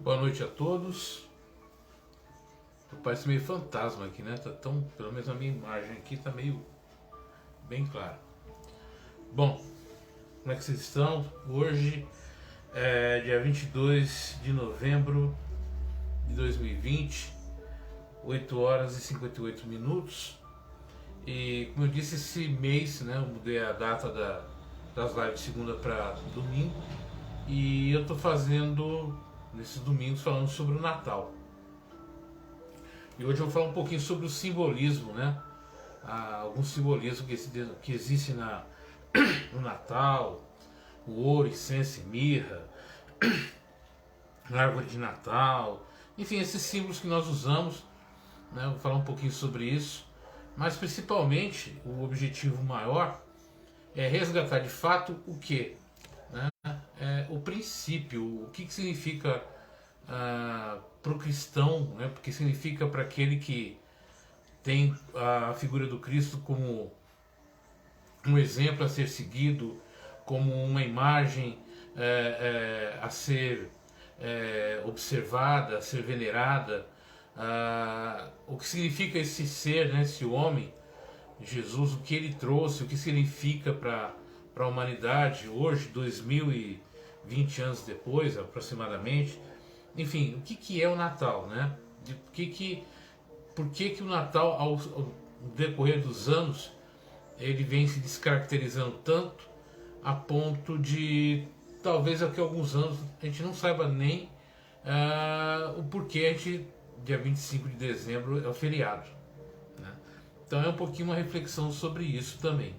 Boa noite a todos. Parece meio fantasma aqui, né? Tá tão, pelo menos a minha imagem aqui tá meio bem clara. Bom, como é que vocês estão? Hoje é dia 22 de novembro de 2020, 8 horas e 58 minutos. E como eu disse, esse mês, né, eu mudei a data das lives de segunda para domingo. E eu tô fazendo nesses domingos falando sobre o Natal. E hoje eu vou falar um pouquinho sobre o simbolismo, né? Algum simbolismo que existe no Natal, o ouro, incenso e mirra, a árvore de Natal, enfim, esses símbolos que nós usamos, né? Eu vou falar um pouquinho sobre isso, mas principalmente o objetivo maior é resgatar de fato o que? Né? O princípio, o que significa para o cristão, né? Porque significa para aquele que tem a figura do Cristo como um exemplo a ser seguido, como uma imagem a ser observada, a ser venerada. O que significa esse ser, né? Esse homem, Jesus, o que ele trouxe, o que significa para a humanidade hoje, 2020 anos depois, aproximadamente. Enfim, o que é o Natal, né? Por que o Natal, ao decorrer dos anos, ele vem se descaracterizando tanto a ponto de, talvez daqui a alguns anos, a gente não saiba nem o porquê dia 25 de dezembro é o feriado. Né? Então é um pouquinho uma reflexão sobre isso também.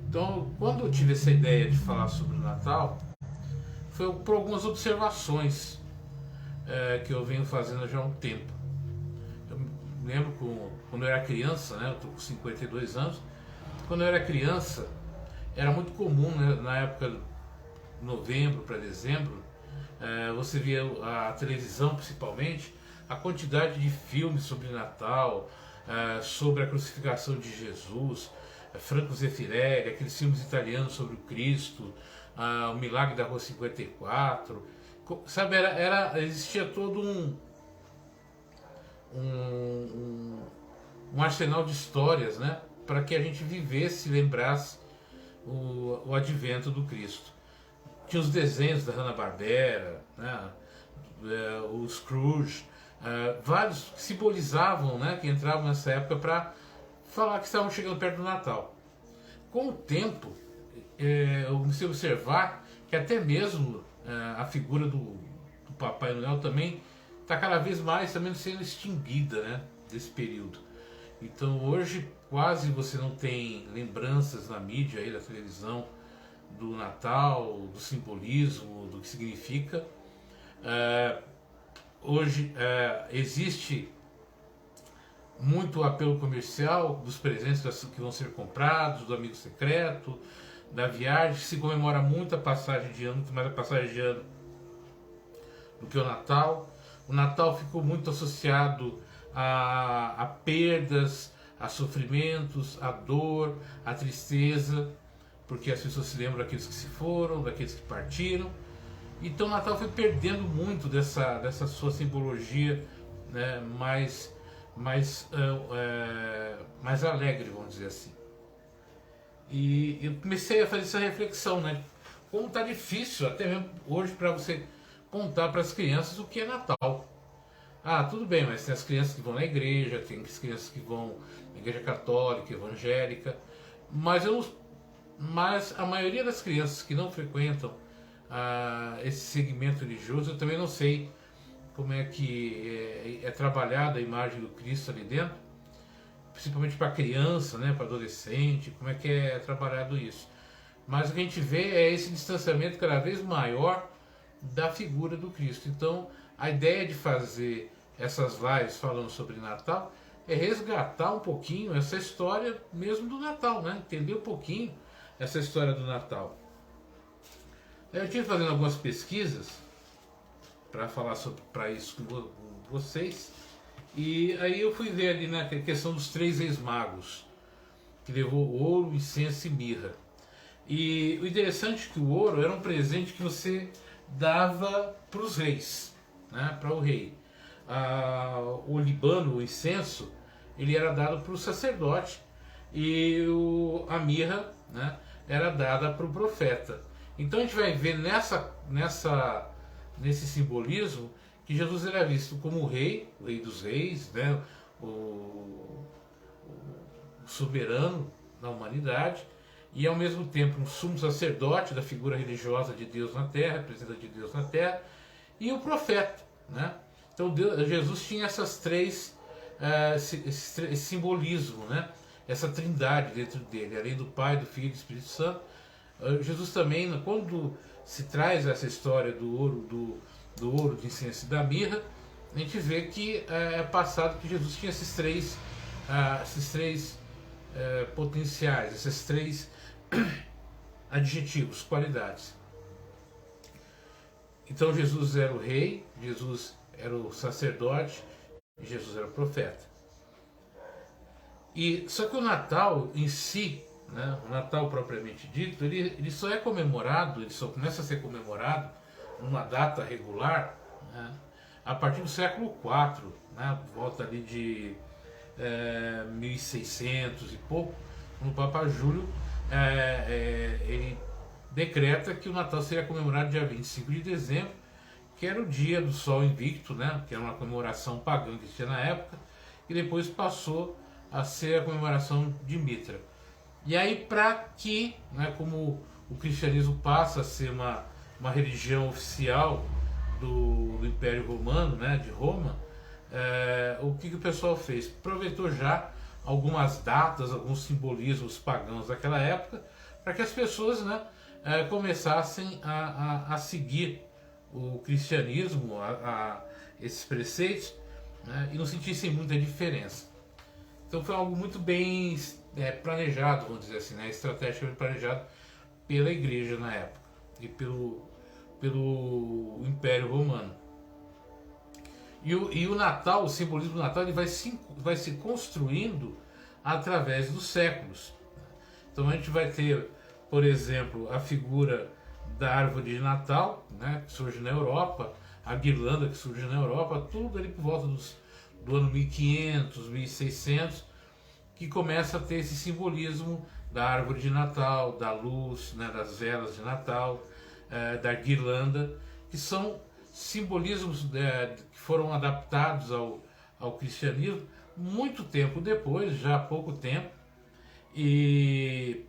Então, quando eu tive essa ideia de falar sobre o Natal, foi por algumas observações que eu venho fazendo já há um tempo. Eu me lembro quando eu era criança, né, eu estou com 52 anos, quando eu era criança, era muito comum, né, na época de novembro para dezembro, você via a televisão principalmente, a quantidade de filmes sobre Natal, sobre a crucificação de Jesus, Franco Zeffirelli, aqueles filmes italianos sobre o Cristo, o Milagre da Rua 54, sabe, existia todo um arsenal de histórias, né, para que a gente vivesse e lembrasse o advento do Cristo. Tinha os desenhos da Hanna-Barbera, né, o Scrooge, vários que simbolizavam, né, que entravam nessa época para falar que estavam chegando perto do Natal. Com o tempo, eu comecei a observar que até mesmo a figura do Papai Noel também está cada vez mais também sendo extinguida, né, desse período. Então hoje quase você não tem lembranças na mídia, aí, da televisão, do Natal, do simbolismo, do que significa. Hoje existe muito apelo comercial dos presentes que vão ser comprados, do amigo secreto, da viagem. Se comemora muito a passagem de ano, muito mais a passagem de ano do que o Natal. O Natal ficou muito associado a perdas, a sofrimentos, a dor, a tristeza, porque as pessoas se lembram daqueles que se foram, daqueles que partiram. Então o Natal foi perdendo muito dessa sua simbologia, né, mais alegre, vamos dizer assim. E eu comecei a fazer essa reflexão, né? Como está difícil, até mesmo hoje, para você contar para as crianças o que é Natal. Tudo bem, mas tem as crianças que vão na igreja, tem as crianças que vão na igreja católica, evangélica, mas a maioria das crianças que não frequentam esse segmento religioso, eu também não sei como é que é trabalhada a imagem do Cristo ali dentro, principalmente para criança, né, para adolescente, como é que é trabalhado isso. Mas o que a gente vê é esse distanciamento cada vez maior da figura do Cristo. Então, a ideia de fazer essas lives falando sobre Natal é resgatar um pouquinho essa história mesmo do Natal, né? Entender um pouquinho essa história do Natal. Eu estive fazendo algumas pesquisas para falar para isso com vocês, e aí eu fui ver ali na questão dos 3 reis magos, que levou ouro, incenso e mirra. E o interessante é que o ouro era um presente que você dava para os reis, né, para o rei. O libano, o incenso, ele era dado para o sacerdote e a mirra, né, era dada para o profeta. Então a gente vai ver nesse simbolismo que Jesus era visto como o rei dos reis, né, o soberano da humanidade, e ao mesmo tempo um sumo sacerdote da figura religiosa de Deus na terra, representante de Deus na terra, e o profeta, né? Então Jesus tinha essas três, esse simbolismo, né? Essa trindade dentro dele, além do Pai, do Filho e do Espírito Santo. Jesus também, quando se traz essa história do ouro, do incenso e da mirra, a gente vê que é passado que Jesus tinha esses três potenciais, esses três adjetivos, qualidades. Então Jesus era o rei, Jesus era o sacerdote e Jesus era o profeta. Só que o Natal em si, né, o Natal propriamente dito, ele só é comemorado, ele só começa a ser comemorado numa data regular, né, a partir do século IV, né, volta ali de 1600 e pouco, quando o Papa Júlio ele decreta que o Natal seria comemorado dia 25 de dezembro, que era o dia do Sol Invicto, né, que era uma comemoração pagã que tinha na época, e depois passou a ser a comemoração de Mitra. E aí, para que, né, como o cristianismo passa a ser uma religião oficial do Império Romano, né, de Roma, o que o pessoal fez? Aproveitou já algumas datas, alguns simbolismos pagãos daquela época, para que as pessoas, né, começassem a seguir o cristianismo, esses preceitos, né, e não sentissem muita diferença. Então foi algo muito bem planejado, vamos dizer assim, né, estrategicamente planejado pela igreja na época e pelo Império Romano. E o Natal, o simbolismo do Natal, ele vai se construindo através dos séculos. Então a gente vai ter, por exemplo, a figura da árvore de Natal, né, que surge na Europa, a guirlanda que surge na Europa, tudo ali por volta do ano 1500, 1600, que começa a ter esse simbolismo da árvore de Natal, da luz, né, das velas de Natal, da guirlanda, que são simbolismos que foram adaptados ao cristianismo muito tempo depois, já há pouco tempo, e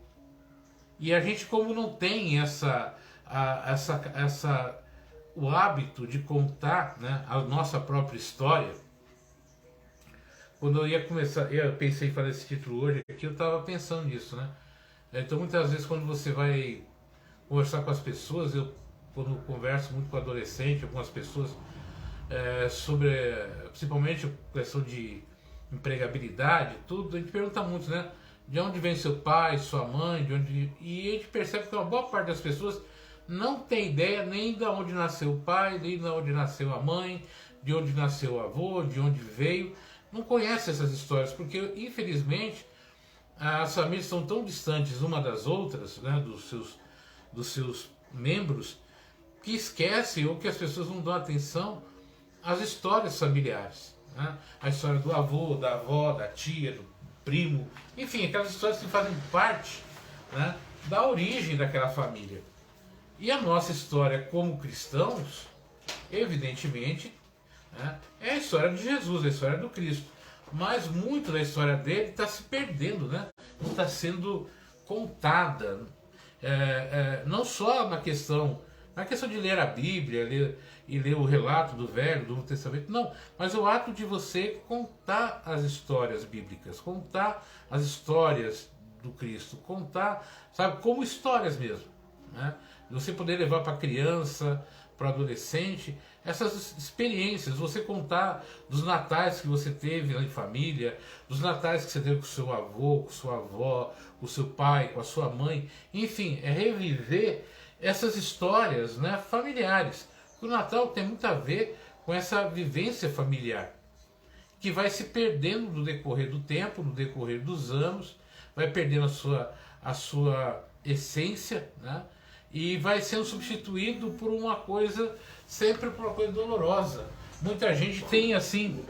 a gente, como não tem o hábito de contar, né, a nossa própria história. Quando eu ia começar, eu pensei em fazer esse título hoje aqui, eu estava pensando nisso, né? Então muitas vezes quando você vai conversar com as pessoas, quando eu converso muito com adolescente, algumas pessoas, sobre principalmente a questão de empregabilidade, tudo, a gente pergunta muito, né? De onde vem seu pai, sua mãe, e a gente percebe que uma boa parte das pessoas não tem ideia nem de onde nasceu o pai, nem de onde nasceu a mãe, de onde nasceu o avô, de onde veio. Não conhece essas histórias, porque infelizmente as famílias são tão distantes uma das outras, né, dos seus membros, que esquecem ou que as pessoas não dão atenção às histórias familiares, né? A história do avô, da avó, da tia, do primo, enfim, aquelas histórias que fazem parte, né, da origem daquela família. E a nossa história como cristãos, evidentemente, né, é a história de Jesus, a história do Cristo. Mas muito da história dele está se perdendo, né? Não está sendo contada. Não só na questão de ler a Bíblia e ler o relato do Velho, do Novo Testamento, não, mas o ato de você contar as histórias bíblicas, contar as histórias do Cristo, contar, sabe, como histórias mesmo, né? Você poder levar para a criança, para o adolescente, essas experiências, você contar dos natais que você teve em família, dos natais que você teve com o seu avô, com sua avó, com o seu pai, com a sua mãe, enfim, reviver essas histórias, né, familiares. O Natal tem muito a ver com essa vivência familiar, que vai se perdendo no decorrer do tempo, no decorrer dos anos, vai perdendo a sua essência, né? e vai sendo substituído por uma coisa, sempre por uma coisa dolorosa. Muita gente tem assim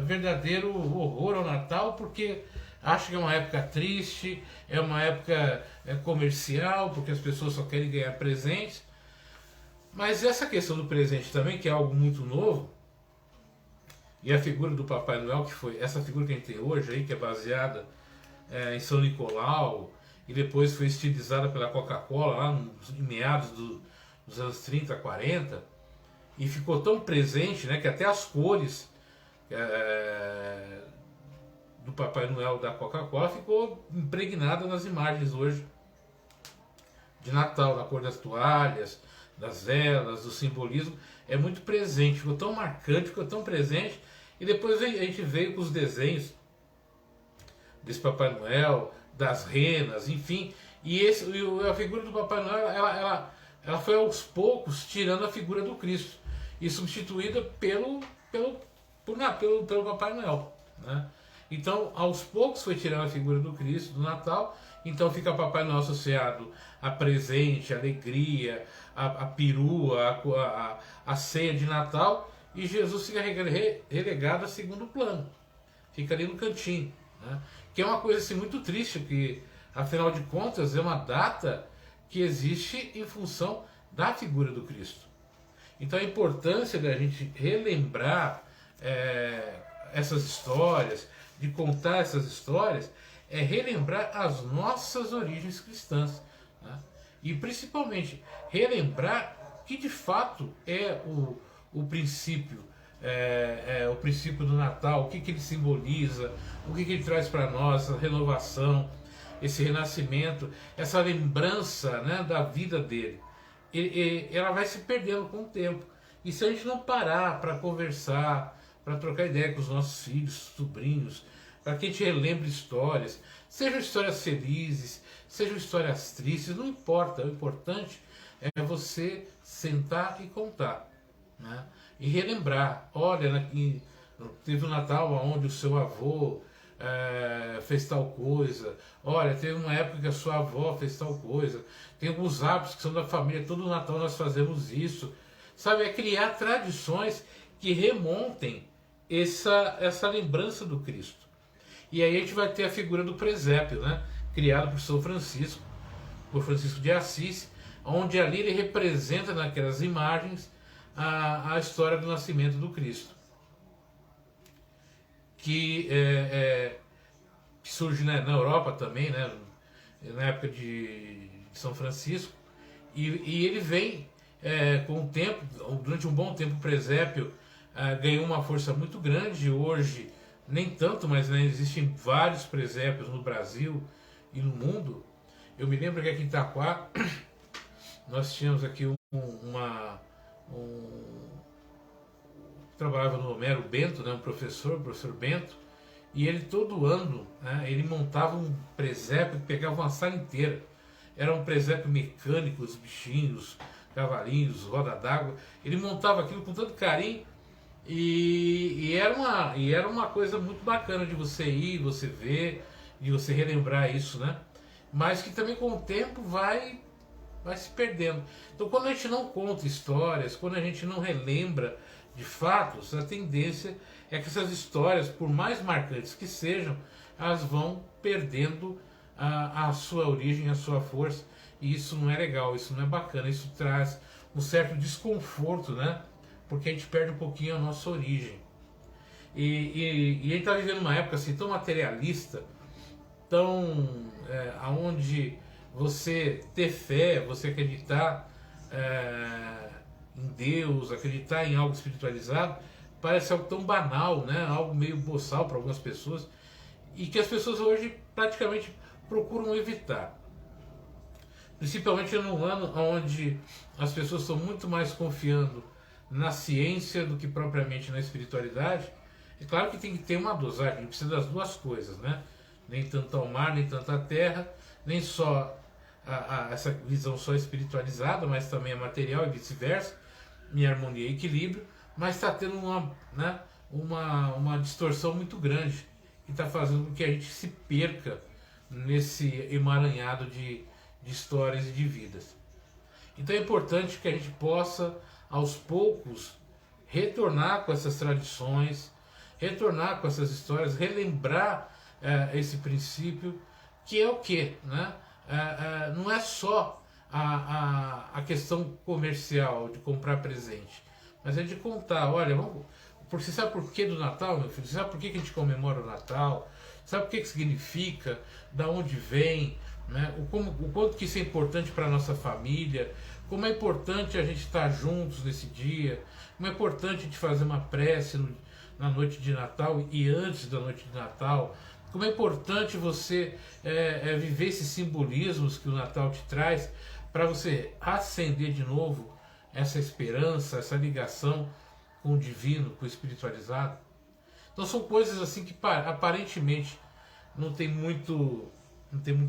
verdadeiro horror ao Natal porque acha que é uma época triste, é uma época comercial, porque as pessoas só querem ganhar presentes. Mas essa questão do presente também, que é algo muito novo, e a figura do Papai Noel, que foi essa figura que a gente tem hoje, aí, que é baseada em São Nicolau, e depois foi estilizada pela Coca-Cola lá em meados dos anos 30, 40, e ficou tão presente, né, que até as cores do Papai Noel da Coca-Cola ficou impregnada nas imagens hoje de Natal, da cor das toalhas, das velas, do simbolismo. É muito presente, ficou tão marcante, ficou tão presente. E depois a gente veio com os desenhos desse Papai Noel, das renas, enfim. E a figura do Papai Noel, ela foi aos poucos tirando a figura do Cristo e substituída pelo Papai Noel, né? Então, aos poucos foi tirando a figura do Cristo, do Natal. Então fica Papai Noel associado a presente, a alegria, a perua, a ceia de Natal. E Jesus fica relegado a segundo plano. Fica ali no cantinho, né? Que é uma coisa assim, muito triste, porque afinal de contas é uma data que existe em função da figura do Cristo. Então a importância da gente relembrar essas histórias, de contar essas histórias, é relembrar as nossas origens cristãs, né? E principalmente relembrar que de fato é o princípio, o princípio do Natal, o que ele simboliza, o que ele traz para nós, essa renovação, esse renascimento, essa lembrança, né, da vida dele. Ela vai se perdendo com o tempo. E se a gente não parar para conversar, para trocar ideia com os nossos filhos, sobrinhos, para que a gente relembre histórias, sejam histórias felizes, sejam histórias tristes, não importa. O importante é você sentar e contar, né? E relembrar. Olha, teve um Natal onde o seu avô fez tal coisa. Olha, teve uma época que a sua avó fez tal coisa. Tem alguns hábitos que são da família. Todo Natal nós fazemos isso. Sabe, é criar tradições que remontem essa lembrança do Cristo. E aí a gente vai ter a figura do presépio, né? Criado por São Francisco, por Francisco de Assis, onde ali ele representa naquelas imagens a história do nascimento do Cristo, que surge, né, na Europa também, né, na época de São Francisco, e ele vem com o tempo, durante um bom tempo o presépio ganhou uma força muito grande. Hoje nem tanto, mas, né, existem vários presépios no Brasil e no mundo. Eu me lembro que aqui em Itaquá nós tínhamos aqui trabalhava no Homero Bento, né, o professor Bento, e ele todo ano, né, ele montava um presépio que pegava uma sala inteira. Era um presépio mecânico, os bichinhos, cavalinhos, roda d'água. Ele montava aquilo com tanto carinho. E era uma coisa muito bacana de você ir, você ver, de você relembrar isso, né? Mas que também com o tempo vai se perdendo. Então, quando a gente não conta histórias, quando a gente não relembra de fatos, a tendência é que essas histórias, por mais marcantes que sejam, elas vão perdendo a sua origem, a sua força. E isso não é legal, isso não é bacana, isso traz um certo desconforto, né? Porque a gente perde um pouquinho a nossa origem. E a gente está vivendo uma época assim tão materialista, tão aonde você ter fé, você acreditar em Deus, acreditar em algo espiritualizado, parece algo tão banal, né? Algo meio boçal para algumas pessoas, e que as pessoas hoje praticamente procuram evitar. Principalmente num ano onde as pessoas estão muito mais confiando na ciência do que propriamente na espiritualidade. É claro que tem que ter uma dosagem, precisa das duas coisas, né? Nem tanto ao mar, nem tanto à terra, nem só essa visão só espiritualizada, mas também a material e vice-versa, em harmonia e equilíbrio. Mas está tendo uma distorção muito grande, que está fazendo com que a gente se perca nesse emaranhado de histórias e de vidas. Então é importante que a gente possa, aos poucos, retornar com essas tradições, retornar com essas histórias, relembrar esse princípio, que é o quê? Né? Não é só a questão comercial de comprar presente, mas é de contar, olha, você sabe por que do Natal, meu filho? Você sabe por que a gente comemora o Natal? Sabe o que significa? Da onde vem? Né? O quanto que isso é importante para a nossa família? Como é importante a gente estar juntos nesse dia? Como é importante a gente fazer uma prece na noite de Natal e antes da noite de Natal? Como é importante você viver esses simbolismos que o Natal te traz para você acender de novo essa esperança, essa ligação com o divino, com o espiritualizado. Então são coisas assim que aparentemente não tem muito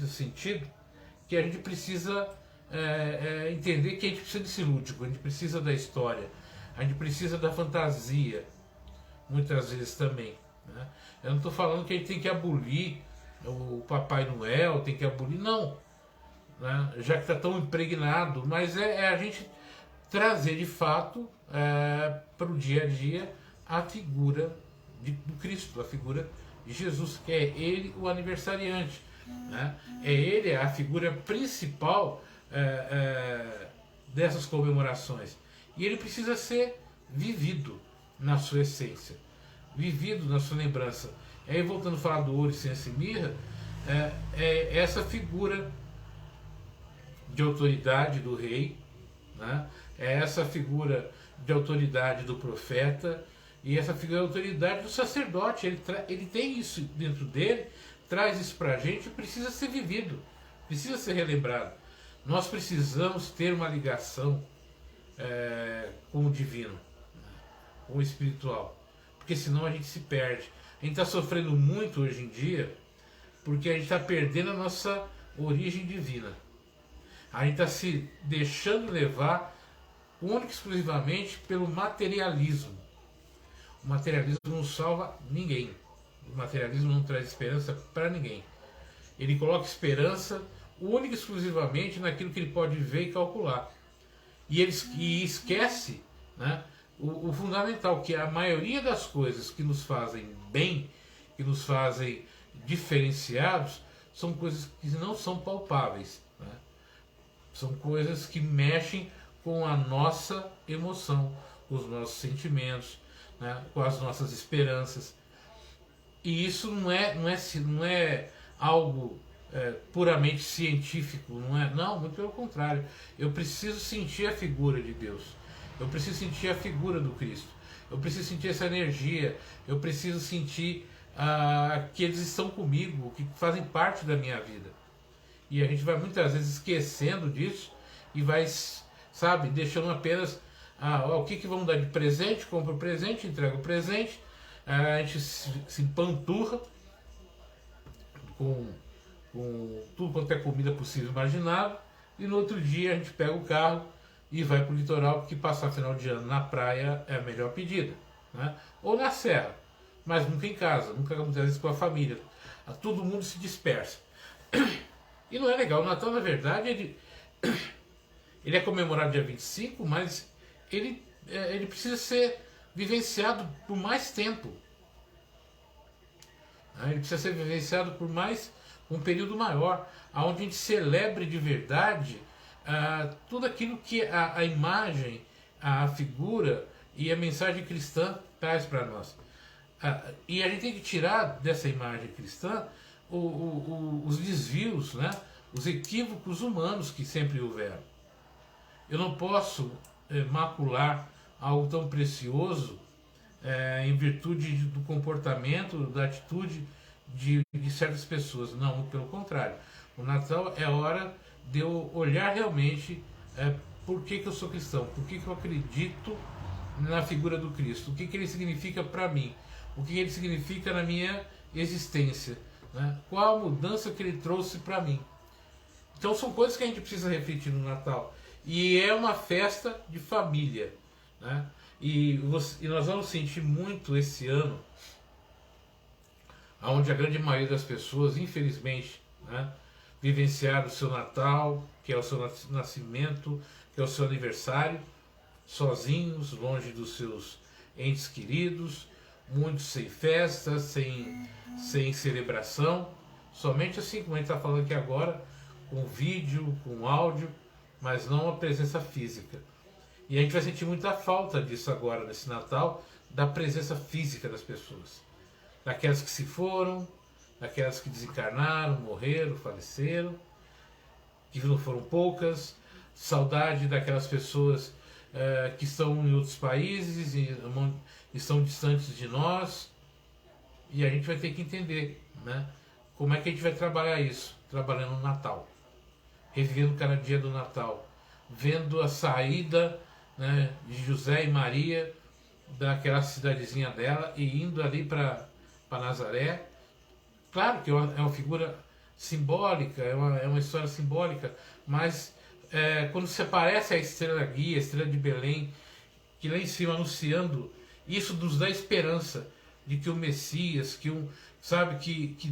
sentido, que a gente precisa entender que a gente precisa desse lúdico, a gente precisa da história, a gente precisa da fantasia, muitas vezes também. Né? Eu não estou falando que a gente tem que abolir o Papai Noel, tem que abolir, não. Né? Já que está tão impregnado, mas a gente trazer de fato para o dia a dia a figura do Cristo, a figura de Jesus, que é ele o aniversariante. Né? É ele a figura principal dessas comemorações. E ele precisa ser vivido na sua essência, vivido na sua lembrança. E aí, voltando a falar do ouro, incenso e mirra, essa figura de autoridade do rei, né? É essa figura de autoridade do profeta e essa figura de autoridade do sacerdote. Ele tem isso dentro dele, traz isso para a gente e precisa ser vivido, precisa ser relembrado. Nós precisamos ter uma ligação com o divino, com o espiritual, porque senão a gente se perde. A gente está sofrendo muito hoje em dia porque a gente está perdendo a nossa origem divina. A gente está se deixando levar única e exclusivamente pelo materialismo. O materialismo não salva ninguém. O materialismo não traz esperança para ninguém. Ele coloca esperança única e exclusivamente naquilo que ele pode ver e calcular. E esquece, né, o fundamental, que a maioria das coisas que nos fazem bem, que nos fazem diferenciados, são coisas que não são palpáveis. Né? São coisas que mexem com a nossa emoção, com os nossos sentimentos, né, com as nossas esperanças. E isso não é algo puramente científico, não, muito pelo contrário. Eu preciso sentir a figura de Deus, eu preciso sentir a figura do Cristo, eu preciso sentir essa energia, eu preciso sentir que eles estão comigo, que fazem parte da minha vida. E a gente vai muitas vezes esquecendo disso e vai, sabe, deixando apenas o que vamos dar de presente, compra o presente, entrega o presente, a gente se empanturra com tudo quanto é comida possível e imaginável, e no outro dia a gente pega o carro e vai para o litoral, porque passar final de ano na praia é a melhor pedida, né? Ou na serra, mas nunca em casa, nunca muitas vezes com a família. Todo mundo se dispersa. E não é legal. O Natal, na verdade, ele é comemorado dia 25, mas ele precisa ser vivenciado por mais tempo. Ele precisa ser vivenciado por um período maior, onde a gente celebre de verdade tudo aquilo que a imagem, a figura e a mensagem cristã traz para nós. E a gente tem que tirar dessa imagem cristã os desvios, né? Os equívocos humanos que sempre houveram. Eu não posso macular algo tão precioso em virtude do comportamento, da atitude de certas pessoas. Não, muito pelo contrário. O Natal é hora de eu olhar realmente por que eu sou cristão, por que eu acredito na figura do Cristo, o que ele significa para mim, o que ele significa na minha existência, né? Qual a mudança que ele trouxe para mim. Então são coisas que a gente precisa refletir no Natal. E é uma festa de família, né? E nós vamos sentir muito esse ano, onde a grande maioria das pessoas, infelizmente, né, vivenciar o seu Natal, que é o seu nascimento, que é o seu aniversário, sozinhos, longe dos seus entes queridos, muitos sem festa, sem celebração, somente assim como a gente está falando aqui agora, com vídeo, com áudio, mas não a presença física. E a gente vai sentir muita falta disso agora, nesse Natal, da presença física das pessoas. Daquelas que se foram, daquelas que desencarnaram, morreram, faleceram, que não foram poucas, saudade daquelas pessoas que estão em outros países e estão distantes de nós, e a gente vai ter que entender, né, como é que a gente vai trabalhar isso, trabalhando no Natal, revivendo cada dia do Natal, vendo a saída, né, de José e Maria daquela cidadezinha dela e indo ali para Nazaré. Claro que é uma figura simbólica, é uma história simbólica, mas quando se aparece a estrela guia, a estrela de Belém, que lá em cima anunciando, isso nos dá esperança de que o Messias, que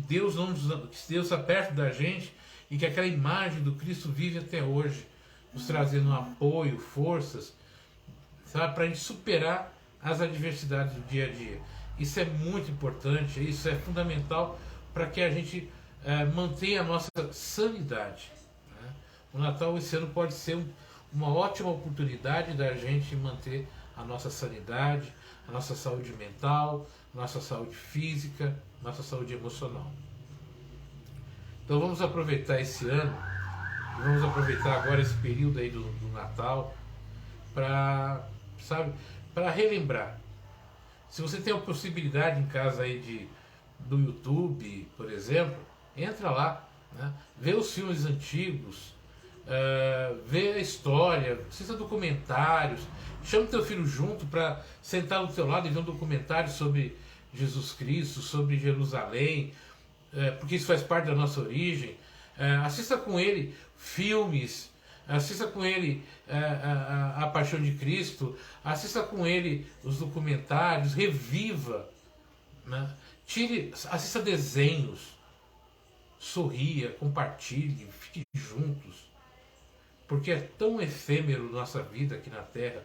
Deus que Deus está perto da gente e que aquela imagem do Cristo vive até hoje, nos trazendo apoio, forças, sabe, para a gente superar as adversidades do dia a dia. Isso é muito importante, isso é fundamental para que a gente mantenha a nossa sanidade. O Natal esse ano pode ser uma ótima oportunidade da gente manter a nossa sanidade, a nossa saúde mental, nossa saúde física, nossa saúde emocional. Então vamos aproveitar esse ano, vamos aproveitar agora esse período aí do Natal para relembrar. Se você tem a possibilidade em casa aí do YouTube, por exemplo, entra lá, né? Vê os filmes antigos, vê a história, assista documentários, chama teu filho junto para sentar do teu lado e ver um documentário sobre Jesus Cristo, sobre Jerusalém, porque isso faz parte da nossa origem. Assista com ele filmes, assista com ele a Paixão de Cristo, assista com ele os documentários, reviva, né? Assista desenhos, sorria, compartilhe, fique juntos. Porque é tão efêmero nossa vida aqui na Terra,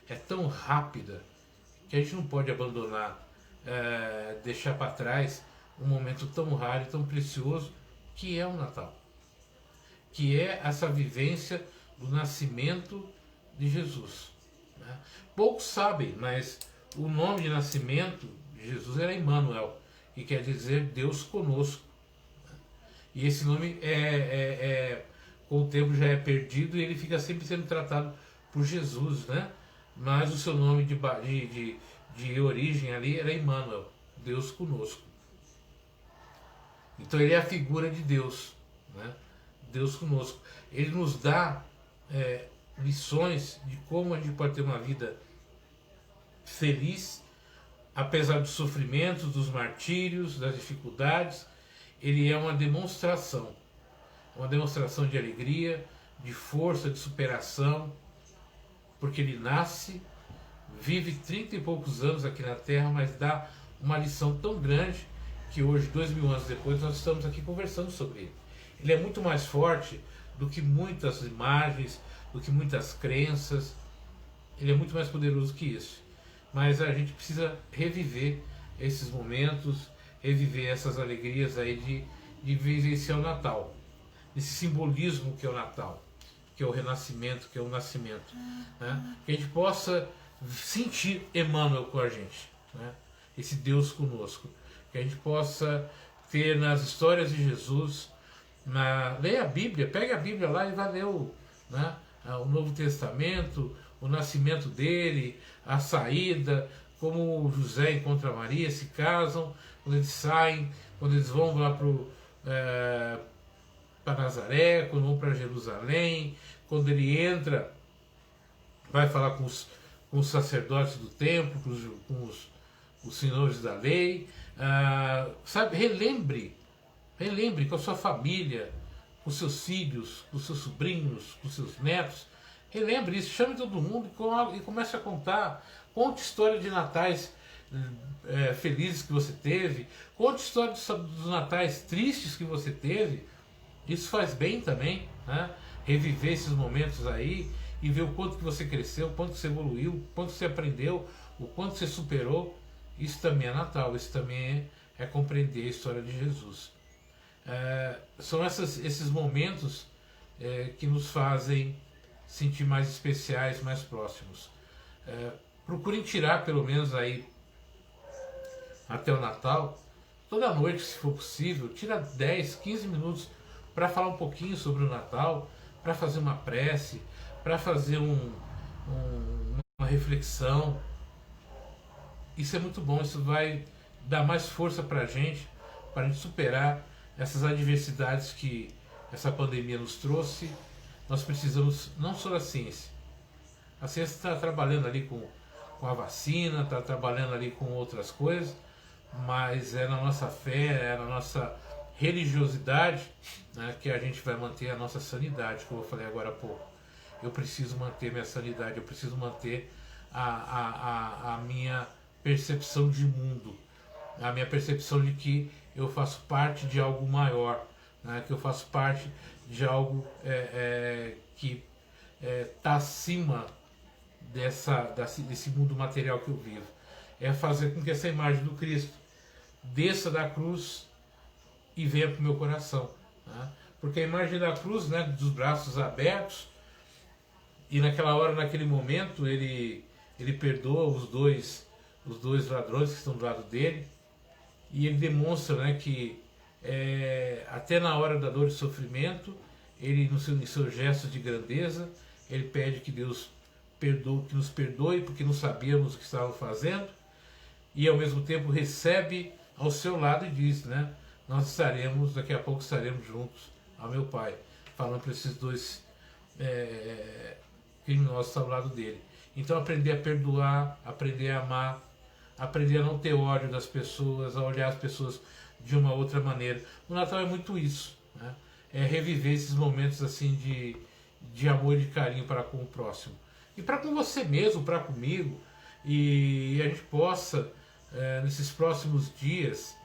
é tão rápida, que a gente não pode abandonar, deixar para trás um momento tão raro e tão precioso que é o Natal. Que é essa vivência do nascimento de Jesus. Né? Poucos sabem, mas o nome de nascimento de Jesus era Emmanuel, que quer dizer Deus conosco. E esse nome com o tempo já é perdido e ele fica sempre sendo tratado por Jesus, né? Mas o seu nome de origem ali era Emmanuel, Deus conosco. Então ele é a figura de Deus, né? Deus conosco. Ele nos dá lições de como a gente pode ter uma vida feliz, apesar dos sofrimentos, dos martírios, das dificuldades. Ele é uma demonstração de alegria, de força, de superação, porque ele nasce, vive 30 e poucos anos aqui na Terra, mas dá uma lição tão grande que hoje, 2000 anos depois, nós estamos aqui conversando sobre ele. Ele é muito mais forte do que muitas imagens, do que muitas crenças. Ele é muito mais poderoso que isso. Mas a gente precisa reviver esses momentos, reviver essas alegrias aí de vivenciar o Natal. Esse simbolismo que é o Natal, que é o renascimento, que é o nascimento. Né? Que a gente possa sentir Emmanuel com a gente, né? Esse Deus conosco. Que a gente possa ter nas histórias de Jesus, leia a Bíblia, pegue a Bíblia lá e vá ler o Novo Testamento, o nascimento dele, a saída, como José encontra Maria, se casam, quando eles saem, quando eles vão lá para Nazaré, quando vão para Jerusalém, quando ele entra, vai falar com os sacerdotes do templo, com os senhores da lei. Relembre com a sua família, com seus filhos, com seus sobrinhos, com seus netos. Relembre isso, chame todo mundo e comece a contar. Conte história de natais felizes que você teve, conte história dos natais tristes que você teve, Isso faz bem também, né? Reviver esses momentos aí e ver o quanto que você cresceu, o quanto que você evoluiu, o quanto que você aprendeu, o quanto você superou. Isso também é Natal, isso também é compreender a história de Jesus. São esses momentos que nos fazem sentir mais especiais, mais próximos. Procurem tirar pelo menos aí até o Natal, toda noite, se for possível, tira 10, 15 minutos para falar um pouquinho sobre o Natal, para fazer uma prece, para fazer uma reflexão. Isso é muito bom, isso vai dar mais força para a gente superar essas adversidades que essa pandemia nos trouxe. Nós precisamos não só da ciência. A ciência está trabalhando ali com a vacina, está trabalhando ali com outras coisas, mas é na nossa fé, é na nossa religiosidade, né, que a gente vai manter a nossa sanidade, como eu falei agora há pouco. Eu preciso manter minha sanidade, eu preciso manter a minha percepção de mundo, a minha percepção de que eu faço parte de algo maior, né, que eu faço parte de algo que está acima desse mundo material que eu vivo. É fazer com que essa imagem do Cristo desça da cruz e venha para o meu coração. Né? Porque a imagem da cruz, né, dos braços abertos, e naquela hora, naquele momento, ele perdoa os dois ladrões que estão do lado dele, e ele demonstra, né, que até na hora da dor e sofrimento, ele, em seus gestos de grandeza, ele pede que Deus que nos perdoe porque não sabíamos o que estávamos fazendo, e ao mesmo tempo recebe ao seu lado e diz, né, daqui a pouco estaremos juntos ao meu Pai, falando para esses dois criminosos que estão ao lado dele. Então aprender a perdoar, aprender a amar, aprender a não ter ódio das pessoas, a olhar as pessoas de uma outra maneira. O Natal é muito isso, né? É reviver esses momentos assim de amor e de carinho para com o próximo. E para com você mesmo, para comigo, e a gente possa, nesses próximos dias,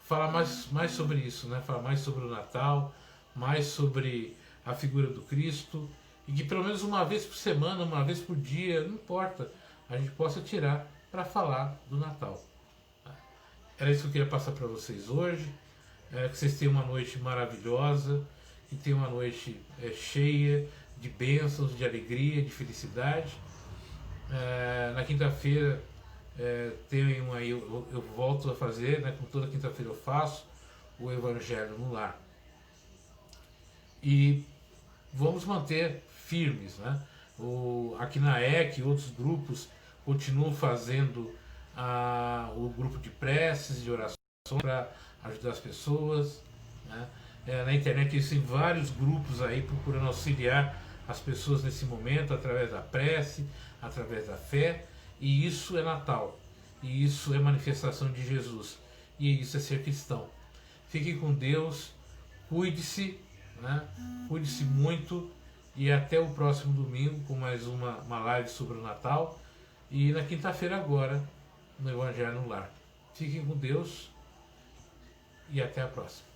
falar mais sobre isso, né? Falar mais sobre o Natal, mais sobre a figura do Cristo, e que pelo menos uma vez por semana, uma vez por dia, não importa, a gente possa tirar para falar do Natal. Era isso que eu queria passar para vocês hoje. Que vocês tenham uma noite maravilhosa, que tenham uma noite cheia de bênçãos, de alegria, de felicidade. Na quinta-feira tenho aí, eu volto a fazer, né, como toda quinta-feira eu faço, o Evangelho no Lar. E vamos manter firmes, né? Aqui na EC, outros grupos continuam fazendo o grupo de preces, de oração para ajudar as pessoas, né? Na internet existem vários grupos aí procurando auxiliar as pessoas nesse momento através da prece, através da fé, e isso é Natal, e isso é manifestação de Jesus, e isso é ser cristão. Fique com Deus, cuide-se, né? Cuide-se muito, e até o próximo domingo com mais uma live sobre o Natal, e na quinta-feira agora no Evangelho no Lar. Fiquem com Deus e até a próxima.